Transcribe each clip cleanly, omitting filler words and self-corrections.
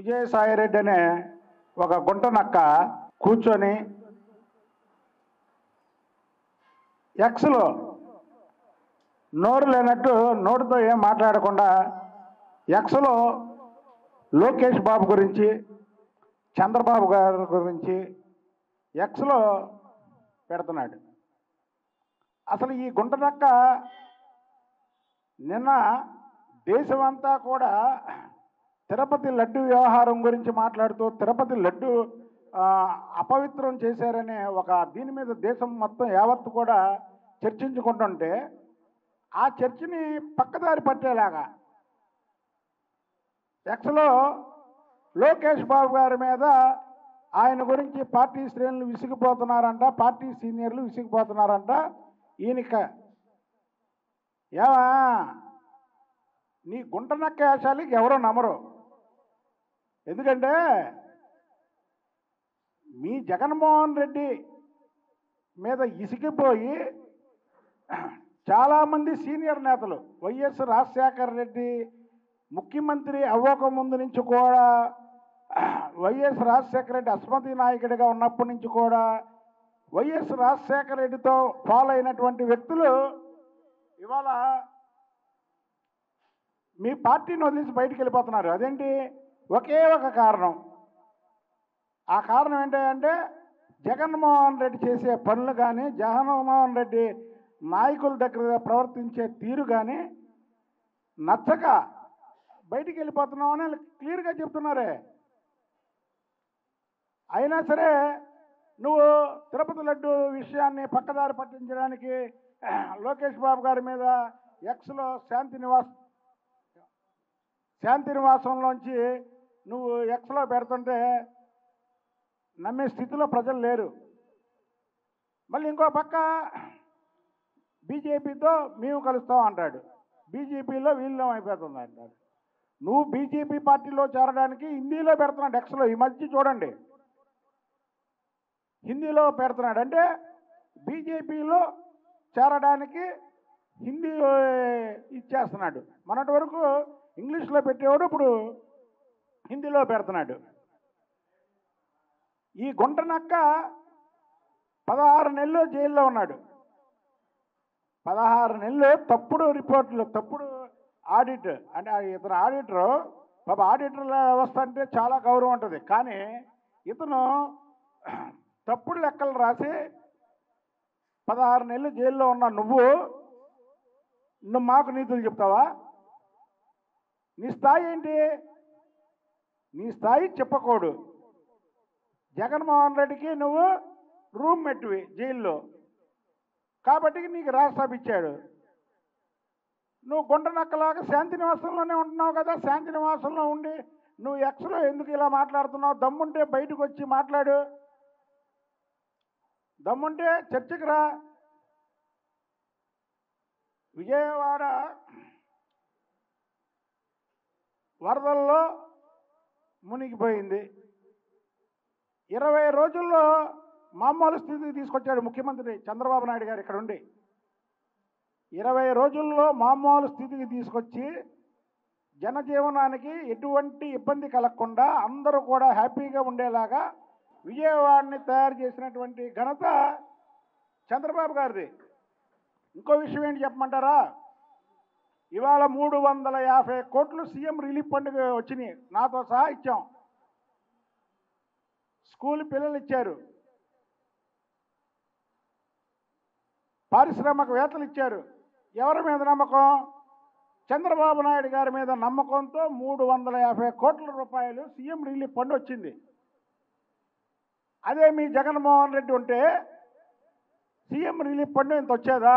విజయసాయిరెడ్డి అనే ఒక గుంట నక్క కూర్చొని ఎక్స్లో నోరు లేనట్టు నోటితో ఏం మాట్లాడకుండా ఎక్స్లో లోకేష్ బాబు గురించి చంద్రబాబు గారి గురించి ఎక్స్లో పెడుతున్నాడు. అసలు ఈ గుంట నక్క నిన్న దేశమంతా కూడా తిరుపతి లడ్డు వ్యవహారం గురించి మాట్లాడుతూ తిరుపతి లడ్డు అపవిత్రం చేశారనే ఒక దీని మీద దేశం మొత్తం యావత్తు కూడా చర్చించుకుంటుంటే ఆ చర్చని పక్కదారి పట్టేలాగా ఎక్స్లో లోకేష్ బాబు గారి మీద ఆయన గురించి పార్టీ శ్రేణులు విసిగిపోతున్నారంట, పార్టీ సీనియర్లు విసిగిపోతున్నారంట. ఈయనక ఏవా నీ గుంట నక్క వేషాలకి ఎవరో నమ్మరు. ఎందుకంటే మీ జగన్మోహన్ రెడ్డి మీద ఇసిగిపోయి చాలామంది సీనియర్ నేతలు వైఎస్ రాజశేఖర రెడ్డి ముఖ్యమంత్రి అవ్వక ముందు నుంచి కూడా వైఎస్ రాజశేఖర రెడ్డి అస్మతి నాయకుడిగా ఉన్నప్పటి నుంచి కూడా వైఎస్ రాజశేఖర రెడ్డితో ఫాలో అయినటువంటి వ్యక్తులు ఇవాళ మీ పార్టీని వదిలేసి బయటికి వెళ్ళిపోతున్నారు. అదేంటి? ఒకే ఒక కారణం. ఆ కారణం ఏంటంటే జగన్మోహన్ రెడ్డి చేసే పనులు కానీ జగన్మోహన్ రెడ్డి నాయకుల దగ్గర ప్రవర్తించే తీరు కానీ నచ్చక బయటికి వెళ్ళిపోతున్నామని క్లియర్గా చెప్తున్నారే. అయినా సరే నువ్వు తిరుపతి లడ్డు విషయాన్ని పక్కదారి పట్టించడానికి లోకేష్ బాబు గారి మీద ఎక్స్లో శాంతి నివాసంలోంచి నువ్వు ఎక్స్లో పెడుతుంటే నమ్మే స్థితిలో ప్రజలు లేరు. మళ్ళీ ఇంకో పక్క బీజేపీతో మేము కలుస్తాం అంటాడు, బీజేపీలో వీళ్ళం అయిపోతుంది అంటాడు. నువ్వు బీజేపీ పార్టీలో చేరడానికి హిందీలో పెడుతున్నాడు ఎక్స్లో. ఈ మధ్య చూడండి హిందీలో పెడుతున్నాడు. అంటే బీజేపీలో చేరడానికి హిందీ ఇచ్చేస్తున్నాడు. మొన్నటి వరకు ఇంగ్లీష్లో పెట్టేవాడు ఇప్పుడు హిందీలో పెడుతున్నాడు. ఈ గుంట నక్క 16 నెలలు జైల్లో ఉన్నాడు. 16 నెలలు తప్పుడు రిపోర్టులు, తప్పుడు ఆడిట్. అంటే ఇతను ఆడిటరు, పాప ఆడిటర్ల వ్యవస్థ అంటే చాలా గౌరవం ఉంటుంది. కానీ ఇతను తప్పుడు లెక్కలు రాసి 16 నెలలు జైల్లో ఉన్న నువ్వు మాకు నీతులు చెప్తావా? నీ స్థాయి ఏంటి? నీ స్థాయి చెప్పకూడదు. జగన్మోహన్ రెడ్డికి నువ్వు రూమ్మేట్వి జైల్లో, కాబట్టి నీకు రాజ్యసభ ఇచ్చాడు. నువ్వు గుంట నక్కలాగా శాంతి నివాసంలోనే ఉంటున్నావు కదా. శాంతి నివాసంలో ఉండి నువ్వు ఎక్స్లో ఎందుకు ఇలా మాట్లాడుతున్నావు? దమ్ముంటే బయటకు వచ్చి మాట్లాడు, దమ్ముంటే చర్చకు రా. విజయవాడ వరదల్లో మునిగిపోయింది. 20 రోజుల్లో మామూలు స్థితికి తీసుకొచ్చాడు ముఖ్యమంత్రి చంద్రబాబు నాయుడు గారు ఇక్కడ ఉండి. 20 రోజుల్లో మామూలు స్థితికి తీసుకొచ్చి జనజీవనానికి ఎటువంటి ఇబ్బంది కలగకుండా అందరూ కూడా హ్యాపీగా ఉండేలాగా విజయవాడని తయారు చేసినటువంటి ఘనత చంద్రబాబు గారిది. ఇంకో విషయం ఏంటి చెప్పమంటారా? ఇవాళ 350 కోట్లు సీఎం రిలీఫ్ ఫండ్ వచ్చినాయి, నాతో సహా ఇచ్చాం. స్కూల్ పిల్లలు ఇచ్చారు, పారిశ్రామికవేత్తలు ఇచ్చారు. ఎవరి మీద నమ్మకం? చంద్రబాబు నాయుడు గారి మీద నమ్మకంతో 350 కోట్ల రూపాయలు సీఎం రిలీఫ్ ఫండ్ వచ్చింది. అదే మీ జగన్మోహన్ రెడ్డి ఉంటే సీఎం రిలీఫ్ ఫండ్ ఇంత వచ్చేదా?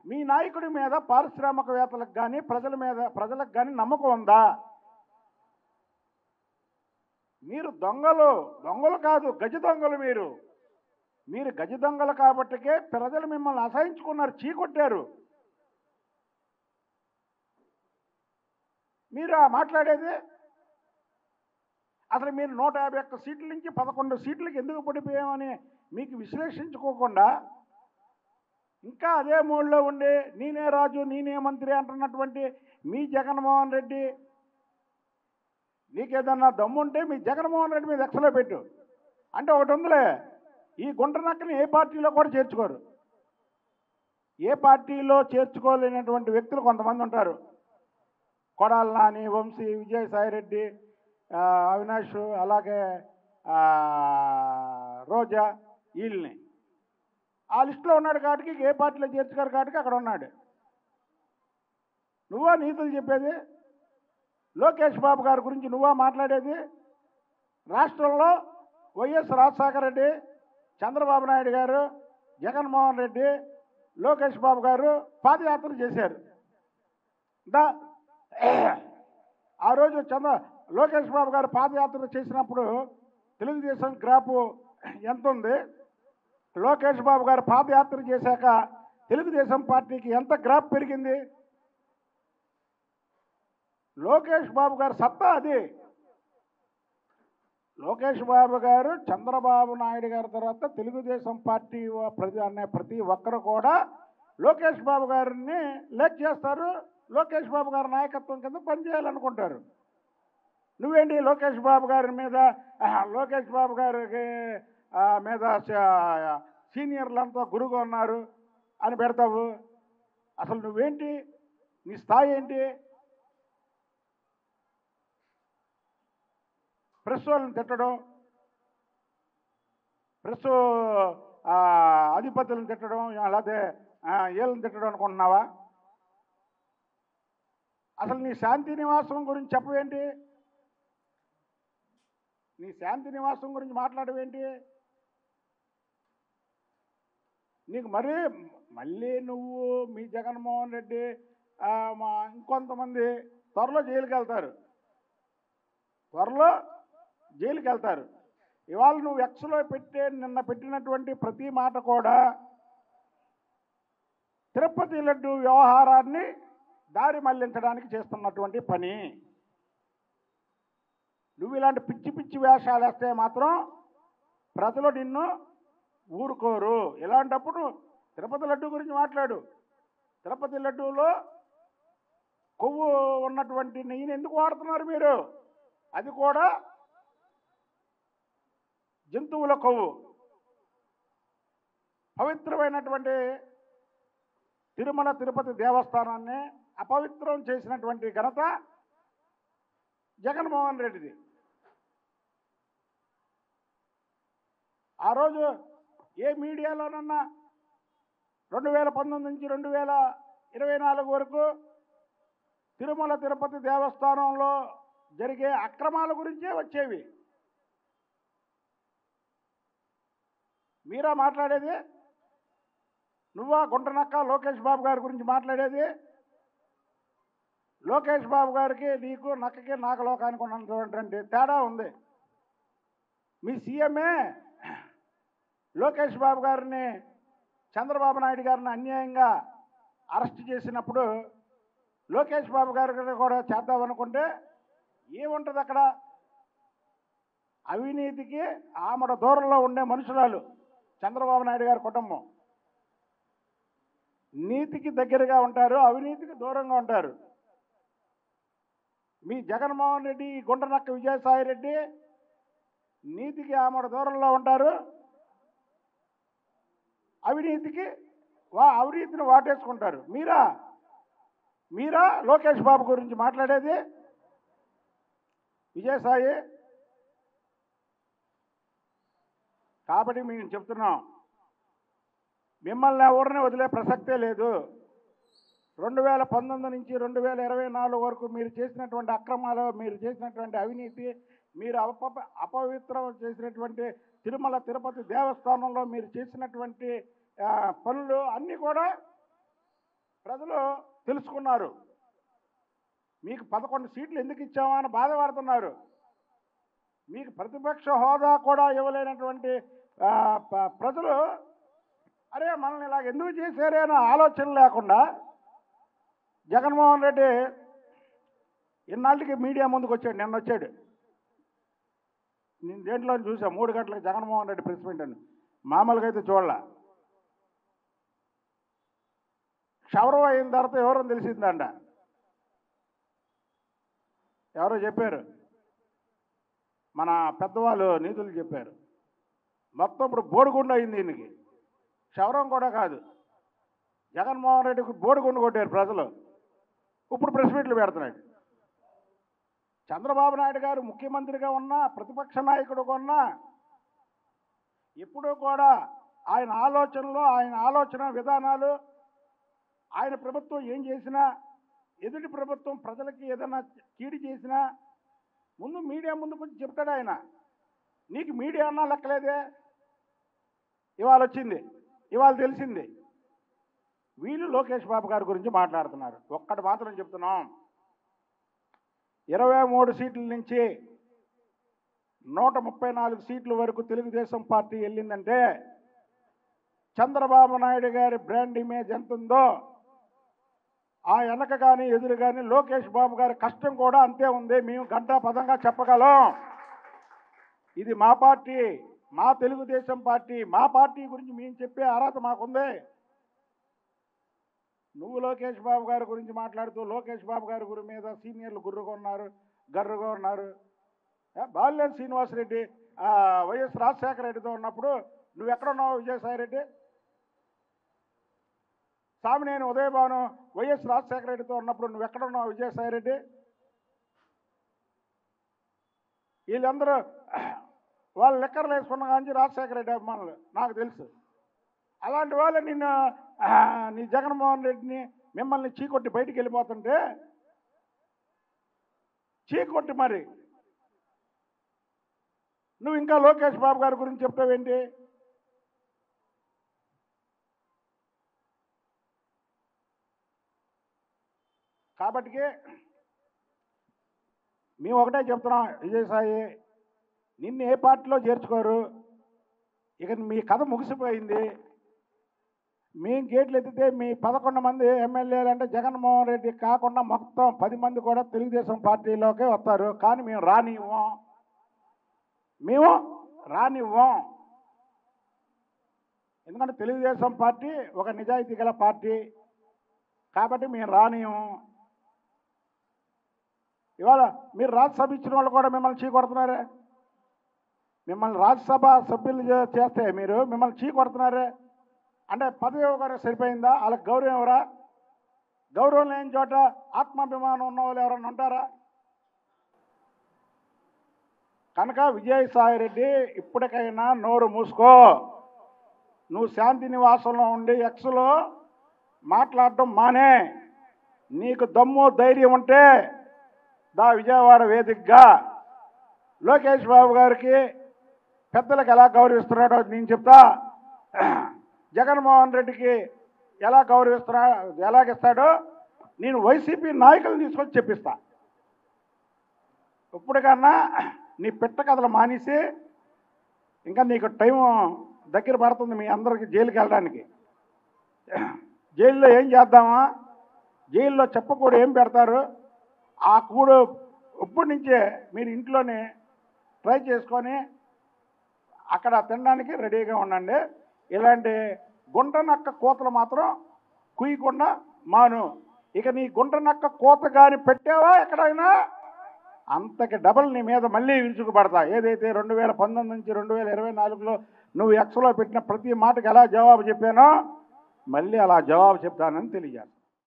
మీ నాయకుడి మీద పారిశ్రామికవేత్తలకు కానీ ప్రజలకు కానీ నమ్మకం ఉందా? మీరు దొంగలు కాదు, గజ దొంగలు. మీరు గజ దొంగలు కాబట్టికే ప్రజలు మిమ్మల్ని అసహించుకున్నారు, చీకొట్టారు. మీరు మాట్లాడేది అసలు మీరు 151 సీట్ల నుంచి 11 సీట్లకి ఎందుకు పడిపోయామని మీకు విశ్లేషించుకోకుండా ఇంకా అదే మూడ్లో ఉండి నేనే రాజు నేనే మంత్రి అంటున్నటువంటి మీ జగన్మోహన్ రెడ్డి నీకేదన్నా దమ్ముంటే మీ జగన్మోహన్ రెడ్డి మీద ఎక్సలో పెట్టు. అంటే ఒకటి ఉందిలే, ఈ గుంటనక్కని ఏ పార్టీలో కూడా చేర్చుకోరు. ఏ పార్టీలో చేర్చుకోలేనటువంటి వ్యక్తులు కొంతమంది ఉంటారు. కొడాలి నాని, వంశీ, విజయసాయిరెడ్డి, అవినాష్, అలాగే రోజా, వీళ్ళని ఆ లిస్టులో ఉన్నాడు కాబట్టి ఏ పార్టీలో చేర్చుకోరు కాబట్టి అక్కడ ఉన్నాడు. నువ్వా నీతులు చెప్పేది? లోకేష్ బాబు గారి గురించి నువ్వా మాట్లాడేది? రాష్ట్రంలో వైఎస్ రాజశేఖర రెడ్డి, చంద్రబాబు నాయుడు గారు, జగన్మోహన్ రెడ్డి, లోకేష్ బాబు గారు పాదయాత్ర చేశారు. ఆ రోజు లోకేష్ బాబు గారు పాదయాత్ర చేసినప్పుడు తెలుగుదేశం గ్రాఫ్ ఎంత ఉంది? లోకేష్ బాబు గారు పాదయాత్ర చేశాక తెలుగుదేశం పార్టీకి ఎంత గ్రాఫ్ పెరిగింది? లోకేష్ బాబు గారు సత్తా అది. లోకేష్ బాబు గారు చంద్రబాబు నాయుడు గారి తర్వాత తెలుగుదేశం పార్టీ ప్రతి ఒక్కరు కూడా లోకేష్ బాబు గారిని లెక్ చేస్తారు. లోకేష్ బాబు గారి నాయకత్వం కింద పనిచేయాలనుకుంటారు. నువ్వేంటి లోకేష్ బాబు గారి మీద, లోకేష్ బాబు గారికి మీద సీనియర్లంతా గురుగా ఉన్నారు అని పెడతావు? అసలు నువ్వేంటి? నీ స్థాయి ఏంటి? ప్రెస్ వాళ్ళని తిట్టడం, ప్రెస్ అధిపతులను తిట్టడం, అలాగే వీళ్ళని తిట్టడం అనుకుంటున్నావా? అసలు నీ శాంతి నివాసం గురించి చెప్పవేంటి? నీ శాంతి నివాసం గురించి మాట్లాడవేంటి? నీకు మళ్ళీ నువ్వు మీ జగన్మోహన్ రెడ్డి ఇంకొంతమంది త్వరలో జైలుకి వెళ్తారు. ఇవాళ నువ్వు ఎక్స్లో నిన్న పెట్టినటువంటి ప్రతి మాట కూడా తిరుపతి లడ్డు వ్యవహారాన్ని దారి మళ్లించడానికి చేస్తున్నటువంటి పని. నువ్వు ఇలాంటి పిచ్చి పిచ్చి వేషాలు వేస్తే మాత్రం ప్రజలు నిన్ను ఊరుకోరు. ఇలాంటప్పుడు తిరుపతి లడ్డు గురించి మాట్లాడు. తిరుపతి లడ్డూలో కొవ్వు ఉన్నటువంటి నెయ్యిని ఎందుకు వాడుతున్నారు మీరు? అది కూడా జంతువుల కొవ్వు. పవిత్రమైనటువంటి తిరుమల తిరుపతి దేవస్థానాన్ని అపవిత్రం చేసినటువంటి ఘనత జగన్మోహన్ రెడ్డిది. ఆ రోజు ఏ మీడియాలోనన్నా 2019 నుంచి 2024 వరకు తిరుమల తిరుపతి దేవస్థానంలో జరిగే అక్రమాల గురించే వచ్చేవి. మీరా మాట్లాడేది? నువ్వా గుంటనక్క లోకేష్ బాబు గారి గురించి మాట్లాడేది? లోకేష్ బాబు గారికి నీకు నక్కకి నాగలోకానికి ఉన్నటువంటి తేడా ఉంది. మీ సీఎంఏ లోకేష్ బాబు గారిని, చంద్రబాబు నాయుడు గారిని అన్యాయంగా అరెస్ట్ చేసినప్పుడు లోకేష్ బాబు గారిని కూడా చేద్దామనుకుంటే ఏముంటుంది అక్కడ? అవినీతికి ఆమడ దూరంలో ఉండే మనుషురాలు చంద్రబాబు నాయుడు గారి కుటుంబం. నీతికి దగ్గరగా ఉంటారు, అవినీతికి దూరంగా ఉంటారు. మీ జగన్మోహన్ రెడ్డి, గుంటనక్క విజయసాయిరెడ్డి నీతికి ఆమడ దూరంలో ఉంటారు, అవినీతిని వాటేసుకుంటారు. మీరా లోకేష్ బాబు గురించి మాట్లాడేది? విజయసాయి కాబట్టి మేము చెప్తున్నాం, మిమ్మల్ని ఎవరిని వదిలే ప్రసక్తే లేదు. 2019 నుంచి 2024 వరకు మీరు చేసినటువంటి అక్రమాలు, మీరు చేసినటువంటి అవినీతి, మీరు అపవిత్రం చేసినటువంటి తిరుమల తిరుపతి దేవస్థానంలో మీరు చేసినటువంటి పనులు అన్నీ కూడా ప్రజలు తెలుసుకున్నారు. మీకు 11 సీట్లు ఎందుకు ఇచ్చామా అని బాధపడుతున్నారు. మీకు ప్రతిపక్ష హోదా కూడా ఇవ్వలేనటువంటి ప్రజలు అరే మనల్ని ఇలాగ ఎందుకు చేశారే అనే ఆలోచన లేకుండా జగన్మోహన్ రెడ్డి ఇన్నాళ్ళకి మీడియా ముందుకు వచ్చాడు. నిన్న వచ్చాడు, నేను దేంట్లో చూసా 3 గంటలకు జగన్మోహన్ రెడ్డి ప్రెస్ మీట్ అని. మామూలుగా అయితే చూడాల. క్షవరం అయిన తర్వాత ఎవరో తెలిసిందంట, ఎవరో చెప్పారు మన పెద్దవాళ్ళు నీతులు చెప్పారు. మొత్తం ఇప్పుడు బోడిగుండు అయింది దీనికి. క్షవరం కూడా కాదు. జగన్మోహన్ రెడ్డికి బోడిగుండు కొట్టారు ప్రజలు. ఇప్పుడు ప్రెస్ మీట్లు పెడుతున్నాడు. చంద్రబాబు నాయుడు గారు ముఖ్యమంత్రిగా ఉన్నా, ప్రతిపక్ష నాయకుడుగా ఉన్నా, ఎప్పుడూ కూడా ఆయన ఆలోచనలు, ఆయన ఆలోచన విధానాలు, ఆయన ప్రభుత్వం ఏం చేసినా, ఎదుటి ప్రభుత్వం ప్రజలకి ఏదైనా కీడు చేసినా ముందు మీడియా ముందు కొంచెం చెప్తాడు ఆయన. నీకు మీడియా అన్నా లెక్కలేదే, ఇవాళ వచ్చింది, ఇవాళ తెలిసింది. వీళ్ళు లోకేష్ బాబు గారి గురించి మాట్లాడుతున్నారు. ఒక్కటి మాత్రం చెప్తున్నాం, 23 సీట్ల నుంచి 134 సీట్ల వరకు తెలుగుదేశం పార్టీ వెళ్ళిందంటే చంద్రబాబు నాయుడు గారి బ్రాండ్ ఇమేజ్ ఎంత ఉందో, ఆ వెనక కానీ ఎదురు కానీ లోకేష్ బాబు గారి కష్టం కూడా అంతే ఉంది. మేము గంటా పదంగా చెప్పగలం. ఇది మా పార్టీ, మా తెలుగుదేశం పార్టీ, మా పార్టీ గురించి మేము చెప్పే అర్హత మాకుంది. నువ్వు లోకేష్ బాబు గారి గురించి మాట్లాడుతూ లోకేష్ బాబు గారి గురి మీద సీనియర్లు గర్రుగా ఉన్నారు. బాలినేని శ్రీనివాసరెడ్డి వైఎస్ రాజశేఖర రెడ్డితో ఉన్నప్పుడు నువ్వెక్కడున్నావు విజయసాయి రెడ్డి? సామినేని ఉదయభాను వైఎస్ రాజశేఖర రెడ్డితో ఉన్నప్పుడు నువ్వెక్కడున్నావు విజయసాయి రెడ్డి? వీళ్ళందరూ వాళ్ళు లెక్కర్లు వేసుకున్న కానీ రాజశేఖర రెడ్డి అభిమానులు నాకు తెలుసు. అలాంటి వాళ్ళు నిన్ను నీ జగన్మోహన్ రెడ్డిని మిమ్మల్ని చీకొట్టి బయటికి వెళ్ళిపోతుంటే చీకొట్టి మరి నువ్వు ఇంకా లోకేష్ బాబు గారి గురించి చెప్తావేంటి? కాబట్టి మేము ఒకటే చెప్తున్నాం, విజయసాయి నిన్ను ఏ పార్టీలో చేర్చుకోరు. ఇక మీ కథ ముగిసిపోయింది. మేము గేట్లు ఎత్తితే మీ 11 మంది ఎమ్మెల్యేలు అంటే జగన్మోహన్ రెడ్డి కాకుండా మొత్తం 10 మంది కూడా తెలుగుదేశం పార్టీలోకే వస్తారు. కానీ మేము రానివ్వం. ఎందుకంటే తెలుగుదేశం పార్టీ ఒక నిజాయితీ గల పార్టీ కాబట్టి మేము రానివ్వం. ఇవాళ మీరు రాజ్యసభ ఇచ్చిన వాళ్ళు కూడా మిమ్మల్ని చీకొడుతున్నారే. మిమ్మల్ని రాజ్యసభ సభ్యులు చేస్తే మీరు మిమ్మల్ని చీకొడుతున్నారే అంటే పదవి ఇవ్వగానే సరిపోయిందా? వాళ్ళకి గౌరవం ఎవరా? గౌరవం లేని చోట ఆత్మాభిమానం ఉన్న వాళ్ళు ఎవరన్నా ఉంటారా? కనుక విజయసాయి రెడ్డి ఇప్పటికైనా నోరు మూసుకో. నువ్వు శాంతి నివాసంలో ఉండి ఎక్స్లో మాట్లాడటం మానే. నీకు దమ్ము ధైర్యం ఉంటే విజయవాడ వేదికగా లోకేష్ బాబు గారికి పెద్దలకు ఎలా గౌరవిస్తున్నాడో నేను చెప్తా. జగన్మోహన్ రెడ్డికి ఎలా ఎలాగిస్తాడో నేను వైసీపీ నాయకులను తీసుకొచ్చి చెప్పిస్తా. ఇప్పటికన్నా నీ పిట్ట కథలు మానేసి, ఇంకా నీకు టైం దగ్గర పడుతుంది మీ అందరికీ జైలుకి వెళ్ళడానికి. జైల్లో ఏం చేద్దామా, జైల్లో చెప్పకూడదు ఏం పెడతారు, ఆ కూడు ఇప్పటి నుంచే మీరు ఇంట్లోనే ట్రై చేసుకొని అక్కడ తినడానికి రెడీగా ఉండండి. ఇలాంటి గుంట నక్క కోతలు మాత్రం కుయ్యకుండా మాను. ఇక నీ గుంట నక్క కోత కానీ పెట్టావా ఎక్కడైనా అంతకి డబల్ నీ మీద మళ్ళీ విరుచుకుపడతా. ఏదైతే 2019 నుంచి 2024లో నువ్వు ఎక్స్లో పెట్టిన ప్రతి మాటకు ఎలా జవాబు చెప్పానో మళ్ళీ అలా జవాబు చెప్తానని తెలియజేస్తాను.